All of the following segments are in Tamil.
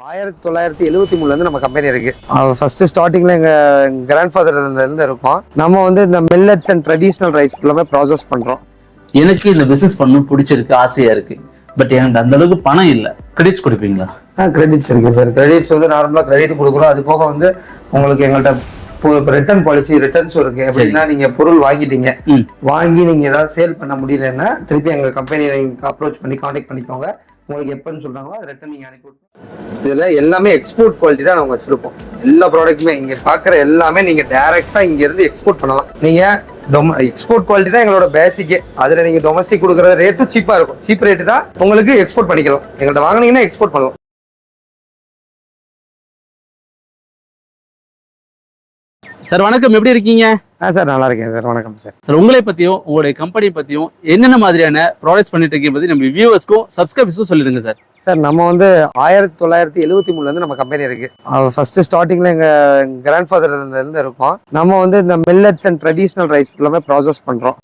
1973 நம்ம கம்பெனி இருக்கு. ஃபர்ஸ்ட் ஸ்டார்டிங்ல எங்க கிராண்ட் ஃபாதர் இருந்து இருக்கோம். நம்ம வந்து இந்த மில்லட்ஸ் அண்ட் ட்ரெடிஷனல் ரைஸ் எல்லாமே ப்ராசஸ் பண்றோம். எனக்கு இந்த பிசினஸ் பண்ணணும் பிடிச்சிருக்கு, ஆசையா இருக்கு. பட் என்கிட்ட அந்த அளவுக்கு பணம் இல்லை. கிரெடிட்ஸ் கொடுப்பீங்களா? கிரெடிட்ஸ் இருக்கு சார். கிரெடிட்ஸ் வந்து நார்மலா கிரெடிட் கொடுக்குறோம். அது போக வந்து உங்களுக்கு எங்கள்கிட்ட ரிட்டர்ன் பாலிசி ரிட்டர்ன்ஸும் இருக்கு. எப்படின்னா நீங்க பொருள் வாங்கிட்டீங்க, வாங்கி நீங்க ஏதாவது சேல் பண்ண முடியலன்னா திருப்பி எங்க கம்பெனியை அப்ரோச் பண்ணி கான்டாக்ட் பண்ணிக்கோங்க. உங்களுக்கு எப்பன்னு சொல்றாங்களோ அது ரிட்டர்ன் நீங்க அனுப்பி விட்டுருவோம். இதுல எல்லாமே எக்ஸ்போர்ட் குவாலிட்டி தான் நாங்க வச்சிருப்போம். எல்லா ப்ராடக்ட்டுமே இங்க பாக்குற எல்லாமே நீங்க டைரக்டா இங்க இருந்து எக்ஸ்போர்ட் பண்ணலாம். நீங்க எக்ஸ்போர்ட் குவாலிட்டி தான் எங்களோட பேசிக்கே. அதுல நீங்க டொமஸ்டிக் கொடுக்குற ரேட்டும் சீப்பா இருக்கும். சீப் ரேட்டு தான் உங்களுக்கு எக்ஸ்போர்ட் பண்ணிக்கலாம். எங்கள்கிட்ட வாங்கினீங்கன்னா எக்ஸ்போர்ட் பண்ணலாம். சார் வணக்கம், எப்படி இருக்கீங்க? சார் நல்லா இருக்கேன் சார். வணக்கம் சார். சார் உங்களை பத்தியும் உங்களுடைய கம்பெனி பத்தியும் என்னென்ன மாதிரியான ப்ராடக்ட்ஸ் பண்ணிட்டு இருக்கீங்க பத்தி நம்ம வியூவர்ஸ்க்கும் சப்ஸ்கிரைபர்ஸும் சொல்லிடுங்க சார். சார் நம்ம வந்து 1973 நம்ம கம்பெனி இருக்கு. ஃபர்ஸ்ட் ஸ்டார்டிங்ல எங்க கிராண்ட் ஃபாதர் இருந்து இருக்கோம். நம்ம வந்து இந்த மில்லட்ஸ் அண்ட் ட்ரெடிஷனல் ரைஸ் எல்லாமே ப்ராசஸ் பண்றோம்.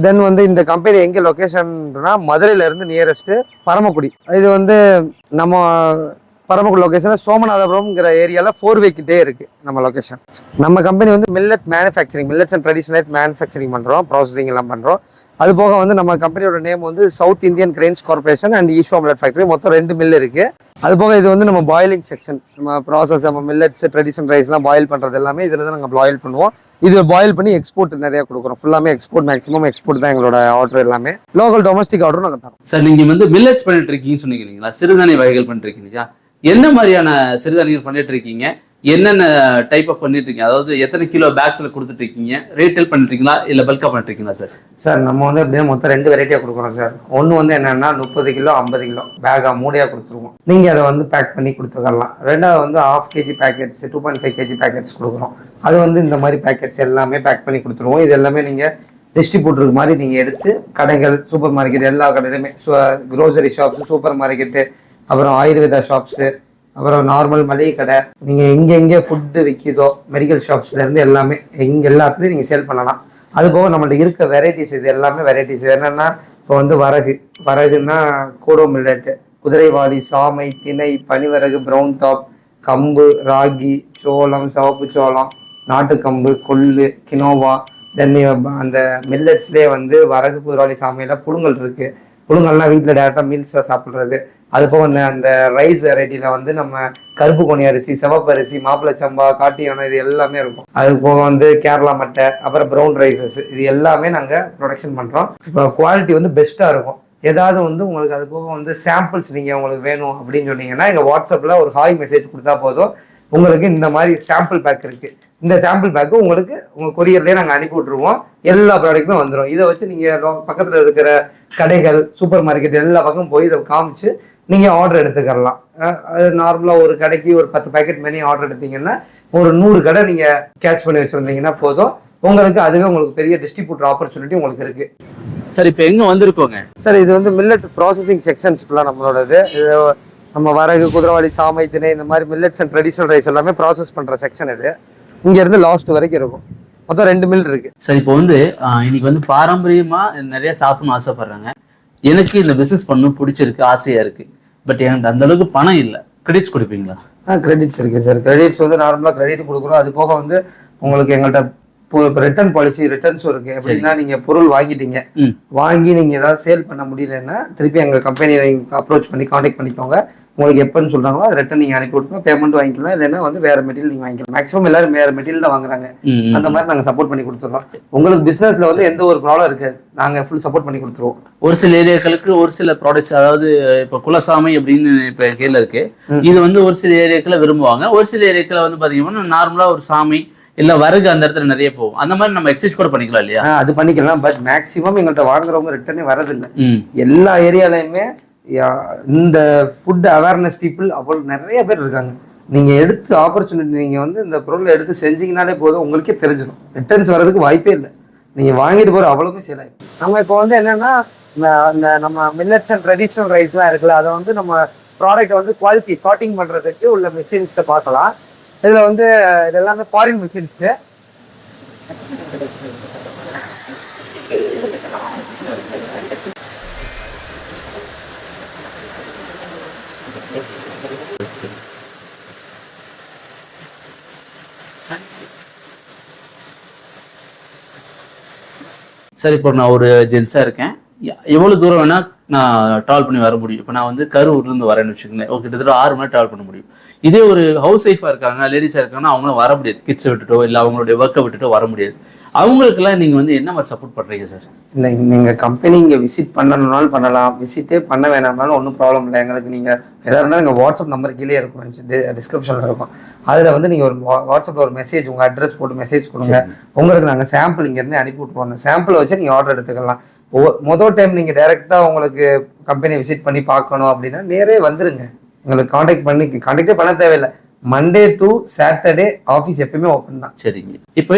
தென் வந்து இந்த கம்பெனி எங்க லொகேஷன்னா மதுரையில இருந்து நியரஸ்ட் பரமக்குடி. இது வந்து நம்ம பரமக்குடி லொகேஷன் சோமநாதபுரம்ங்கிற ஏரியால 4 வே கிட்டே இருக்கு நம்ம லொகேஷன். நம்ம கம்பெனி வந்து millet manufacturing, millets and traditional manufacturing பண்றோம், ப்ராசஸிங் எல்லாம் பண்றோம். அது போக வந்து நம்ம கம்பெனியோட நேம் வந்து South Indian Grains Corporation and Eswa millet factory. மொத்தம் 2 மில் இருக்கு. அது போக இது வந்து நம்ம பாயிலிங் செக்ஷன். நம்ம ப்ராசஸ் நம்ம மில்லட்ஸ் ட்ரெடிஷனல் ரைஸ்லாம் பாயில் பண்றது எல்லாமே இதுல தான் நாங்கள் பாயில் பண்ணுவோம். இது பாயில் பண்ணி எக்ஸ்போர்ட் நிறைய கொடுக்குறோம். ஃபுல்லாமே எக்ஸ்போர்ட், மேக்ஸிமம் எக்ஸ்போர்ட் தான் எங்களோட ஆர்டர். எல்லாமே லோக்கல் டொமஸ்டிக் ஆர்டரும் நாங்கள் தரோம். சார் நீங்க வந்து மில்லட்ஸ் பண்ணிட்டு இருக்கீங்கன்னு சொன்னீங்களா? சிறுதானிய வகைகள் பண்ணிட்டு இருக்கீங்க. என்ன மாதிரியான சிறுதானியங்கள் பண்ணிட்டு இருக்கீங்க? என்னென்ன டைப் ஆஃப் பண்ணிட்டு இருக்கீங்க? அதாவது எத்தனை கிலோ பேக்ஸ்ல கொடுத்துட்டு இருக்கீங்க? ரீட்டைல் பண்ணிட்டு இருக்கீங்களா இல்ல பல்கா பண்ணிட்டு இருக்கீங்களா? சார் சார் நம்ம வந்து எப்படின்னா மொத்தம் 2 வெரைட்டியா கொடுக்குறோம் சார். ஒன்று வந்து என்னன்னா 30 கிலோ 50 கிலோ பேகா மூடையா கொடுத்துருவோம். நீங்க அதை வந்து பேக் பண்ணி கொடுத்துக்கலாம். ரெண்டாவது வந்து 1/2 kg பேக்கெட்ஸ், 2.5 kg பேக்கெட்ஸ் கொடுக்குறோம். அது வந்து இந்த மாதிரி பேக்கெட்ஸ் எல்லாமே பேக் பண்ணி கொடுத்துருவோம். இது எல்லாமே நீங்க டிஸ்ட்ரிபியூட்டருக்கு மாதிரி நீங்க எடுத்து கடைகள், சூப்பர் மார்க்கெட், எல்லா கடையிலுமே க்ரோசரி ஷாப்ஸ், சூப்பர் மார்க்கெட்டு, அப்புறம் ஆயுர்வேதா ஷாப்ஸு, அப்புறம் நார்மல் மளிகை கடை, நீங்கள் எங்கே ஃபுட்டு விற்கிதோ மெடிக்கல் ஷாப்ஸ்லேருந்து எல்லாமே எல்லாத்துலேயும் நீங்கள் சேல் பண்ணலாம். அது போக நம்மள்ட்ட இருக்க வெரைட்டிஸ் இது எல்லாமே வெரைட்டிஸ் என்னென்னா இப்போ வந்து வரகுன்னா கோடோ மில்லட்டு, குதிரைவாளி, சாமை, திணை, பனிவரகு, ப்ரௌன் டாப், கம்பு, ராகி, சோளம், சிவப்பு சோளம், நாட்டுக்கம்பு, கொள்ளு, கினோவா. தென் அந்த மில்லட்ஸ்லேயே வந்து வரகு, குதிரைவாளி, சாமையில் புழுங்கல் இருக்குது. புழுங்கல்லாம் வீட்டில் டேரெக்டாக மீல்ஸாக சாப்பிட்றது. அது போக அந்த ரைஸ் வெரைட்டியில் வந்து நம்ம கருப்பு கொனி அரிசி, சிவப்பு அரிசி, மாப்பிள்ளை சம்பா, காட்டு யானை, இது எல்லாமே இருக்கும். அது போக வந்து கேரளா மட்டை, அப்புறம் ப்ரௌன் ரைஸஸ், இது எல்லாமே நாங்கள் ப்ரொடக்ஷன் பண்ணுறோம். இப்போ குவாலிட்டி வந்து பெஸ்ட்டாக இருக்கும். ஏதாவது வந்து உங்களுக்கு அது போக வந்து சாம்பிள்ஸ் நீங்கள் உங்களுக்கு வேணும் அப்படின்னு சொன்னீங்கன்னா எங்கள் வாட்ஸ்அப்பில் ஒரு ஹாய் மெசேஜ் கொடுத்தா போதும். உங்களுக்கு இந்த மாதிரி சாம்பிள் பேக் இருக்குது. இந்த சாம்பிள் பேக்கு உங்களுக்கு உங்கள் கொரியர்லேயே நாங்கள் அனுப்பி விட்ருவோம். எல்லா ப்ராடக்ட்டுமே வந்துடும். இதை வச்சு நீங்கள் பக்கத்தில் இருக்கிற கடைகள், சூப்பர் மார்க்கெட் எல்லா பக்கம் போய் இதை காமிச்சு நீங்கள் ஆர்டர் எடுத்துக்கலாம். அது நார்மலாக ஒரு கடைக்கு ஒரு 10 பேக்கெட் மணி ஆர்டர் எடுத்தீங்கன்னா ஒரு 100 கடை நீங்கள் கேட்ச் பண்ணி வச்சுருந்தீங்கன்னா போதும். உங்களுக்கு அதுவே உங்களுக்கு பெரிய டிஸ்ட்ரிபியூட்டர் ஆப்பர்ச்சுனிட்டி உங்களுக்கு இருக்குது. சார் இப்போ எங்கே வந்திருக்கோங்க? சார் இது வந்து மில்லட் ப்ராசஸிங் செக்ஷன்ஸ் ஃபுல்லாக நம்மளோடது. இது நம்ம வரகு, குதிரைவாளி, சாமை, திணை, இந்த மாதிரி மில்லட்ஸ் அண்ட் ட்ரெடிஷனல் ரைஸ் எல்லாமே ப்ராசஸ் பண்ணுற செக்ஷன் இது. இங்கேருந்து லாஸ்ட் வரைக்கும் இருக்கும். மொத்தம் 2 மில் இருக்கு. சார் இப்போ வந்து இன்னைக்கு வந்து பாரம்பரியமாக நிறைய சாப்பிடணும்னு ஆசைப்படுறாங்க. எனக்கு இந்த பிஸ்னஸ் பண்ணணும் பிடிச்சிருக்கு, ஆசையா இருக்கு. பட் என்கிட்ட அந்த அளவுக்கு பணம் இல்லை. கிரெடிட்ஸ் கொடுப்பீங்களா? கிரெடிட்ஸ் இருக்கு சார். கிரெடிட்ஸ் வந்து நார்மலாக கிரெடிட் கொடுக்குறோம். அது போக வந்து உங்களுக்கு எங்கள்கிட்ட இப்போ ரிட்டர்ன் பாலிசி ரிட்டர்ன்ஸும் இருக்கு. எப்படின்னா நீங்க பொருள் வாங்கிட்டீங்க, வாங்கி நீங்க ஏதாவது சேல் பண்ண முடியலன்னா திருப்பி எங்க கம்பெனியை அப்ரோச் பண்ணி கான்டாக்ட் பண்ணிக்கோங்க. உங்களுக்கு எப்பன்னு சொல்றாங்களோ அது ரிட்டர்ன் நீங்க அனுப்பி விட்டுருவோம். பேமெண்ட் வாங்கிக்கலாம், இல்லைன்னா வந்து வேற மெட்டீரியல் நீங்க வாங்கிக்கலாம். மேக்ஸிமம் எல்லாரும் வேற மெட்டீரியல் தான் வாங்குறாங்க. அந்த மாதிரி நாங்க சப்போர்ட் பண்ணி கொடுத்துருவோம். உங்களுக்கு பிசினஸ்ல வந்து எந்த ஒரு ப்ராப்ளம் இருக்காது. நாங்க ஃபுல் சப்போர்ட் பண்ணி கொடுத்துருவோம். ஒரு சில ஏரியாக்களுக்கு ஒரு சில ப்ராடக்ட்ஸ், அதாவது இப்போ குலசாமி அப்படின்னு இப்போ கீழே இருக்கு, இது வந்து ஒரு சில ஏரியாக்களை விரும்புவாங்க. ஒரு சில ஏரியாக்களை வந்து பாத்தீங்கன்னா நார்மலா ஒரு சாமி இல்ல வரகு அந்த இடத்துல நிறைய போகும். அந்த மாதிரி நம்ம எக்ஸைஸ் கூட பண்ணிக்கலாம் இல்லையா? அது பண்ணிக்கலாம். பட் மேக்ஸிமம் எங்கள்கிட்ட வாங்குறவங்க ரிட்டர்னே வரதில்லை. எல்லா ஏரியாலையுமே இந்த ஃபுட் அவேர்னஸ் பீப்புள் அவ்வளோ நிறைய பேர் இருக்காங்க. நீங்கள் எடுத்து ஆப்பர்ச்சுனிட்டி நீங்கள் வந்து இந்த பொருளை எடுத்து செஞ்சீங்கனாலே போதும், உங்களுக்கே தெரிஞ்சிடும். ரிட்டர்ன்ஸ் வர்றதுக்கு வாய்ப்பே இல்லை. நீங்கள் வாங்கிட்டு போகிற அவ்வளோமே சேல் ஆகிடும். நம்ம இப்போ வந்து என்னென்னா இந்த நம்ம மில்லட்ஸ் அண்ட் ட்ரெடிஷ்னல் ரைஸ்லாம் இருக்குல்ல, அதை வந்து நம்ம ப்ராடக்ட்டை வந்து குவாலிட்டி சார்ட்டிங் பண்ணுறதுக்கு உள்ள மிஷின்ஸை பார்க்கலாம். இதில் வந்து இது எல்லாமே ஃபாரின் மிஷின்ஸு. சார் இப்போ நான் ஒரு ஜென்ஸாக இருக்கேன், எவ்வளோ தூரம் வேணால் நான் ட்ராவல் பண்ணி வர முடியும். இப்போ நான் வந்து கரூர்லேருந்து வரேன்னு வச்சுக்கோங்களேன், கிட்டத்தட்ட 6 மணி நேரம் ட்ராவல் பண்ண முடியும். இதே ஒரு ஹவுஸ் ஒய்ஃபாக இருக்காங்க, லேடிஸாக இருக்காங்கன்னா அவங்களும் வர முடியாது, கிட்ஸை விட்டுட்டோ இல்லை அவங்களுடைய ஒர்க்கை விட்டுட்டோ வர முடியாது. அவங்களுக்கெல்லாம் நீங்கள் வந்து என்ன மாதிரி சப்போர்ட் பண்ணுறீங்க சார்? இல்லை, நீங்கள் கம்பெனி இங்கே விசிட் பண்ணணும்னாலும் பண்ணலாம், விசிட்டே பண்ண வேணாம்னாலும் ஒன்றும் ப்ராப்ளம் இல்லை. எங்களுக்கு நீங்கள் எதாக இருந்தாலும் எங்கள் வாட்ஸ்அப் நம்பர் கீழே இருக்கும், டிஸ்கிரிப்ஷனில் இருக்கும். அதில் வந்து நீங்கள் ஒரு வாட்ஸ்அப்பில் ஒரு மெசேஜ், உங்கள் அட்ரஸ் போட்டு மெசேஜ் கொடுங்க. உங்களுக்கு நாங்கள் சாம்பிள் இங்கேருந்து அனுப்பி விட்ருவோம். அந்த சாம்பிளை வச்சு நீங்கள் ஆர்டர் எடுத்துக்கலாம். மொதல் டைம் நீங்கள் டேரெக்டாக உங்களுக்கு கம்பெனியை விசிட் பண்ணி பார்க்கணும் அப்படின்னா நேரே வந்துருங்க, எங்களுக்கு காண்டாக்டே பண்ண தேவையில்லை. மண்டே டு சாட்டர்டே ஆஃபீஸ் எப்பயுமே ஓப்பன் தான். சரிங்க. இப்போ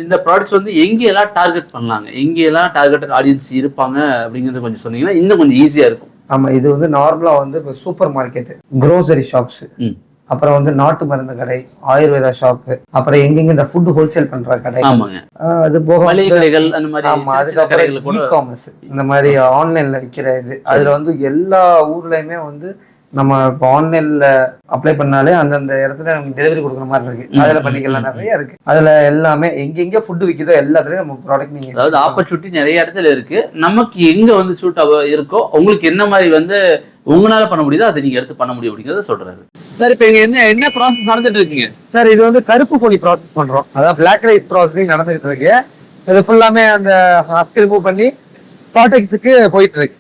இந்த ப்ராடக்ட்ஸ் வந்து எங்கெல்லாம் டார்கெட் பண்ணலாங்க, எங்கெல்லாம் டார்கெட் ஆடியன்ஸ் இருப்பாங்க அப்படிங்கிறது கொஞ்சம் சொன்னீங்கன்னா இன்னும் கொஞ்சம் ஈஸியாக இருக்கும். ஆமாம், இது வந்து நார்மலாக வந்து இப்போ சூப்பர் மார்க்கெட்டு, க்ரோசரி ஷாப்ஸு, அப்புறம் வந்து நாட்டு மருந்து கடை, ஆயுர்வேதா ஷாப்பு, அப்புறம் எங்கெங்க இந்த ஃபுட் ஹோல்சேல் பண்ற கடை, ஆமாங்க, அது போக மளிகை கடைகள் அந்த மாதிரி. ஆமா, அதுக்கப்புறம் இ-காமர்ஸ் இந்த மாதிரி ஆன்லைன்ல விற்கிற இது, அதுல வந்து எல்லா ஊர்லயுமே வந்து நம்ம இப்போ ஆன்லைன்ல அப்ளை பண்ணாலே அந்தந்த இடத்துல நமக்கு டெலிவரி கொடுக்குற மாதிரி இருக்கு. அதுல பண்ணிக்கலாம், நிறைய இருக்கு. அதுல எல்லாமே எங்கெங்க ஃபுட் விற்கிதோ எல்லாத்துலயும் நம்ம ப்ராடக்ட் நீங்க, அதாவது ஆப்பர்ச்சுனிட்டி நிறைய இடத்துல இருக்கு. நமக்கு எங்க வந்து சூட் இருக்கோ, உங்களுக்கு என்ன மாதிரி வந்து உங்களால பண்ண முடியுதோ அதை நீங்க எடுத்து பண்ண முடியும் அப்படிங்கறத சொல்றாரு சார். இப்போ இங்க என்ன ப்ராசஸ் நடந்துட்டு இருக்கீங்க சார்? இது வந்து கருப்பு கோழி ப்ராசஸ் பண்றோம், அதாவது பிளாக் ரைஸ் ப்ராசஸிங் நடந்துட்டு இருக்கு. இது ஃபுல்லாமே அந்த ஹஸ்க் ரிமூவ் பண்ணி ப்ராடக்ட்ஸுக்கு போயிட்டு இருக்கு.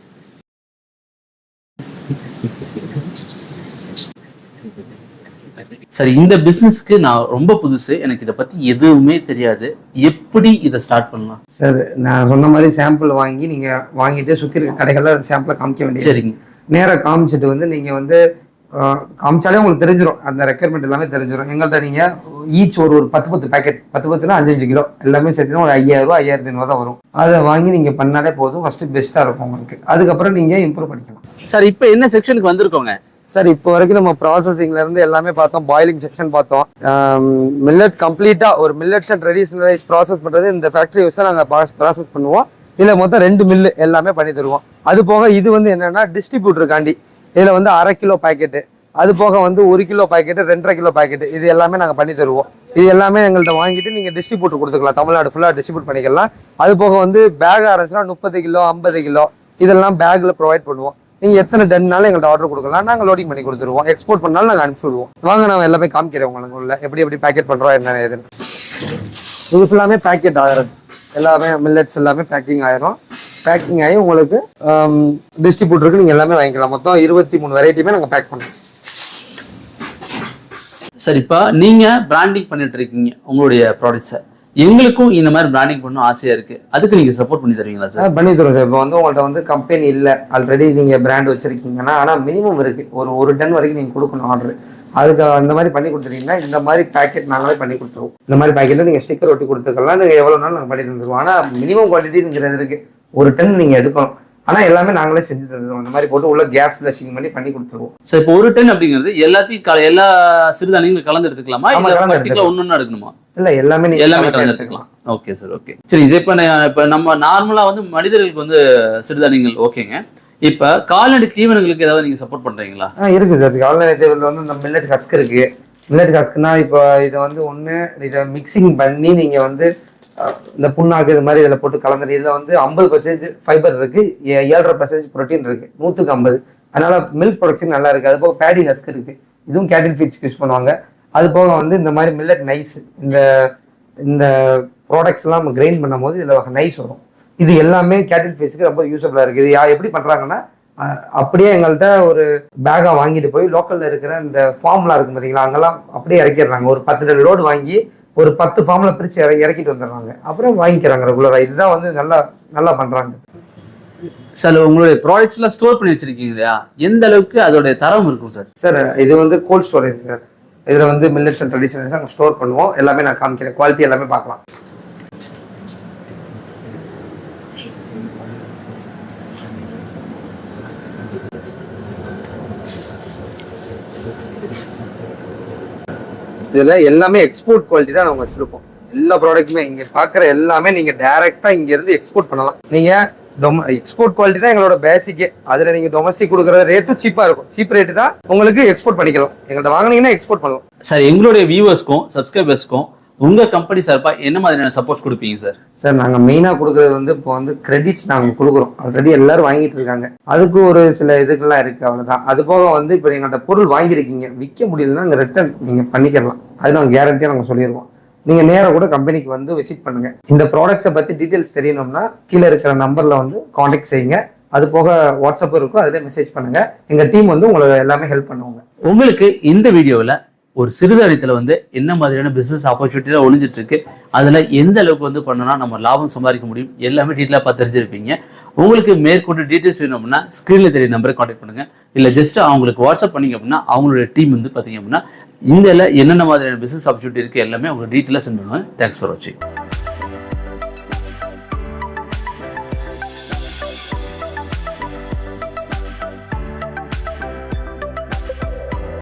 சரி, இந்த பிசினஸ்க்கு நான் ரொம்ப புதுசு, எனக்கு இதை பத்தி எதுவுமே தெரியாது, எப்படி இதை ஸ்டார்ட் பண்ணலாம் சார்? நான் சொன்ன மாதிரி சாம்பிள் வாங்கி நீங்க வாங்கிட்டு சுத்தி இருக்க கடைகள்ல சாம்பிளை காமிக்க வேண்டியது. சரிங்க. நேராக காமிச்சிட்டு வந்து நீங்க வந்து காமிச்சாலே உங்களுக்கு தெரிஞ்சிடும், அந்த ரெக்யர்மெண்ட் எல்லாமே தெரிஞ்சிடும். எங்கள்கிட்ட நீங்க ஈச் ஒரு 10 பேக்கெட், 10 5 கிலோ எல்லாமே சேர்த்துனா ஒரு 5000 ரூபா 5500 தான் வரும். அதை வாங்கி நீங்க பண்ணாலே போதும், ஃபர்ஸ்ட் பெஸ்டா இருக்கும் உங்களுக்கு. அதுக்கப்புறம் நீங்க இம்ப்ரூவ் பண்ணிக்கலாம். சார், இப்போ என்ன செக்ஷனுக்கு வந்திருக்கோங்க சார்? இப்போ வரைக்கும் நம்ம ப்ராசஸிங்ல இருந்து எல்லாமே பார்த்தோம். பாயிலிங் செக்ஷன் பார்த்தோம். மில்லட் கம்ப்ளீட்டா ஒரு millets and traditional rice process பண்றது இந்த ஃபேக்டரி வச்சு தான் நாங்கள் ப்ராசஸ் பண்ணுவோம். இதுல மொத்தம் 2 மில்லு எல்லாமே பண்ணி தருவோம். அது போக இது வந்து என்னன்னா டிஸ்ட்ரிபியூட்டருக்காண்டி இதுல வந்து 1/2 கிலோ பாக்கெட்டு, அது போக வந்து 1 கிலோ பாக்கெட்டு, 2.5 கிலோ பாக்கெட்டு, இது எல்லாமே நாங்கள் பண்ணி தருவோம். இது எல்லாமே எங்கள்கிட்ட வாங்கிட்டு நீங்கள் டிஸ்ட்ரிபியூட்டர் கொடுத்துக்கலாம், தமிழ்நாடு ஃபுல்லாக டிஸ்ட்ரிபியூட் பண்ணிக்கலாம். அது போக வந்து பேக் ஆரம்பிச்சுன்னா 30 கிலோ 50 கிலோ இதெல்லாம் பேக்ல ப்ரொவைட் பண்ணுவோம். நீங்கள் எத்தனை டன்னாலும் எங்கள்கிட்ட ஆர்டர் கொடுக்கலாம், நாங்கள் லோடிங் பண்ணி கொடுத்துருவோம். எக்ஸ்போர்ட் பண்ணாலும் நாங்கள் அனுப்பிச்சி விடுவோம். வாங்க, நான் எல்லாமே காமிக்கிறேன் உங்களுக்கு உள்ள எப்படி பேக்கெட் பண்ணுறோம் என்ன ஏதுன்னு. இது ஃபுல்லாமே பேக்கெட் ஆகிறது, எல்லாமே மில்லட்ஸ் எல்லாமே பேக்கிங் ஆயிரும். பேக்கிங் ஆகி உங்களுக்கு டிஸ்ட்ரிபியூட்டருக்கு நீங்கள் எல்லாமே வாங்கிக்கலாம். மொத்தம் 23 வெரைட்டியுமே நாங்கள் பேக் பண்ணுறோம். சரி, இப்போ நீங்கள் பிராண்டிங் பண்ணிட்டு இருக்கீங்க உங்களுடைய ப்ராடக்ட்ஸை, எங்களுக்கும் இந்த மாதிரி பிராண்டிங் பண்ணணும் ஆசையாக இருக்குது, அதுக்கு நீங்கள் சப்போர்ட் பண்ணி தருவீங்களா சார்? பண்ணி தருவோம் சார். இப்போ வந்து உங்கள்கிட்ட வந்து கம்பெனி இல்லை, ஆல்ரெடி நீங்கள் பிராண்ட் வச்சுருக்கீங்கன்னா, ஆனால் மினிமம் இருக்குது, ஒரு 10 வரைக்கும் நீங்கள் கொடுக்கணும் ஆர்டர். அதுக்கு அந்த மாதிரி பண்ணி கொடுத்துட்டீங்கன்னா இந்த மாதிரி பேக்கெட் நாங்களே பண்ணி கொடுத்துருவோம். இந்த மாதிரி பேக்கெட்டில் நீங்கள் ஸ்டிக்கர் ஒட்டி கொடுத்துக்கலாம், நீங்கள் எவ்வளோ நாள் நாங்கள் பண்ணி தந்துடுவோம். ஆனால் மினிமம் குவான்டிட்டிங்கிறது இருக்குது, ஒரு 10 நீங்கள் எடுக்கணும். ஆனால் எல்லாமே நாங்களே செஞ்சு தந்துடுவோம். இந்த மாதிரி போட்டு உள்ள கேஸ் ஃபிளஷிங் பண்ணி கொடுத்துருவோம். சார், இப்போ ஒரு 10 அப்படிங்கிறது எல்லாத்தையும் எல்லா சிறுதானியங்களும் கலந்து எடுத்துக்கலாமா, இல்லை ஒன்று எடுக்கணுமா? இல்லை, எல்லாமே கலந்து எடுத்துக்கலாம். Okay sir, okay. சரி, இப்போ நம்ம நார்மலாக வந்து மனிதர்களுக்கு வந்து சிறுதானியங்கள் ஓகேங்க. இப்போ கால்நடை தீவனங்களுக்கு ஏதாவது நீங்கள் சப்போர்ட் பண்ணுறீங்களா? இருக்குது சார். கால்நடை தீவனத்தில் வந்து இந்த மில்லட் ஹஸ்க் இருக்குது. மில்லட் ஹஸ்க்னா இப்போ இதை வந்து இதை மிக்சிங் பண்ணி நீங்கள் வந்து இந்த புண்ணாக்கு இது மாதிரி இதில் போட்டு கலந்துட்டு, இதில் வந்து 50% ஃபைபர் இருக்குது, 7.5% ப்ரோட்டீன் இருக்குது, 100க்கு 50. அதனால மில்க் ப்ரொடக்ஷன் நல்லா இருக்குது. அது போக பேடி ஹஸ்க் இருக்குது, இதுவும் கேட்டில் ஃபீட்ஸ்க்கு யூஸ் பண்ணுவாங்க. அது போக வந்து இந்த மாதிரி மில்லட் நைஸ், இந்த ப்ராடக்ட்ஸ் எல்லாம் நம்ம கிரைண்ட் பண்ணும் போது இதில் நைஸ் வரும். இது எல்லாமே கேட்டில் ஃபீட்ஸ்க்கு ரொம்ப யூஸ்ஃபுல்லாக இருக்குது. இது எப்படி பண்ணுறாங்கன்னா, அப்படியே எங்கள்கிட்ட ஒரு பேக்காக வாங்கிட்டு போய் லோக்கலில் இருக்கிற இந்த ஃபார்ம்லாம் இருக்கும் பார்த்தீங்களா, அங்கெல்லாம் அப்படியே இறக்கிடுறாங்க. ஒரு 10 லோடு வாங்கி ஒரு 10 ஃபார்ம்ல பிரிச்சு இறக்கிட்டு வந்துடுறாங்க, அப்புறம் வாங்கிக்கிறாங்க ரெகுலரா. இதுதான் வந்து நல்லா பண்றாங்க சார். உங்களுடைய ப்ராடக்ட்ஸ் எல்லாம் ஸ்டோர் பண்ணி வச்சிருக்கீங்க இல்லையா, எந்த அளவுக்கு அதோட தரம் இருக்கும் சார்? சார், இது வந்து கோல்ட் ஸ்டோரேஜ் சார். இதுல வந்து மில்லட்ஸ் அண்ட் ட்ரெடிஷனல்ஸ் நாங்கள் ஸ்டோர் பண்ணுவோம். எல்லாமே நான் காமிக்கிறேன், குவாலிட்டி எல்லாமே பார்க்கலாம். இதுல எல்லாமே எக்ஸ்போர்ட் குவாலிட்டி தான் நம்ம வச்சிருப்போம். எல்லா ப்ராடக்ட்டுமே இங்க பாக்குற எல்லாமே நீங்க டைரக்டா இங்க இருந்து எக்ஸ்போர்ட் பண்ணலாம். நீங்க எக்ஸ்போர்ட் குவாலிட்டி தான் எங்களோட பேசிக்கே. அதுல நீங்க டொமஸ்டிக் கொடுக்குற ரேட்டும் சீப்பா இருக்கும். சீப் ரேட்டு தான் உங்களுக்கு எக்ஸ்போர்ட் பண்ணிக்கலாம். எங்கள்கிட்ட வாங்கினீங்கன்னா எக்ஸ்போர்ட் பண்ணலாம். சார், எங்களுடைய வியூவர்ஸ்க்கும் சப்ஸ்கிரைபர்ஸ்க்கும் உங்க கம்பெனி சார்பா என்ன மாதிரியான சப்போர்ட் கொடுப்பீங்க சார்? சார் நாங்கள் மெயினாக கொடுக்குறது வந்து இப்போ வந்து கிரெடிட்ஸ் நாங்கள் கொடுக்குறோம். ஆல்ரெடி எல்லாரும் வாங்கிட்டு இருக்காங்க. அதுக்கு ஒரு சில இதுக்கெல்லாம் இருக்குது, அவ்வளோதான். அது போக வந்து இப்போ நீங்கள் அந்த பொருள் வாங்கியிருக்கீங்க, விற்க முடியலன்னா அங்கே ரிட்டர்ன் நீங்கள் பண்ணிக்கலாம். அது நாங்கள் கேரண்டியாக நாங்கள் சொல்லிடுவோம். நீங்கள் நேராக கூட கம்பெனிக்கு வந்து விசிட் பண்ணுங்கள். இந்த ப்ராடக்ட்ஸை பற்றி டீட்டெயில்ஸ் தெரியணும்னா கீழே இருக்கிற நம்பரில் வந்து காண்டாக்ட் செய்யுங்க. அது போக வாட்ஸ்அப் இருக்கும், அதில் மெசேஜ் பண்ணுங்கள். எங்கள் டீம் வந்து உங்களுக்கு எல்லாமே ஹெல்ப் பண்ணுவாங்க. உங்களுக்கு இந்த வீடியோவில் ஒரு சிறுதானியத்தில் வந்து என்ன மாதிரியான பிஸ்னஸ் ஆப்பர்ச்சுனிட்டிலாம் ஒழிஞ்சிட்டு இருக்கு, அதில் எந்த அளவுக்கு வந்து பண்ணோம்னா நம்ம லாபம் சம்பாதிக்க முடியும் எல்லாமே டீட்டெயிலாக பார்த்து தெரிஞ்சிருப்பீங்க. உங்களுக்கு மேற்கொண்டு டீட்டெயில்ஸ் வேணும் அப்படின்னா ஸ்க்ரீனில் தெரிய நம்பரை காண்டாக்ட் பண்ணுங்க. இல்லை ஜஸ்ட் அவங்களுக்கு வாட்ஸ்அப் பண்ணிங்க அப்படின்னா அவங்களோட டீம் வந்து பார்த்தீங்க அப்படின்னா இந்த என்னென்ன மாதிரியான பிஸ்னஸ் ஆப்பர்ச்சுனிட்டி இருக்குது எல்லாமே உங்களுக்கு டீட்டெயிலாக சென்ட் பண்ணுவாங்க. தேங்க்ஸ் ஃபார் வாட்சிங்.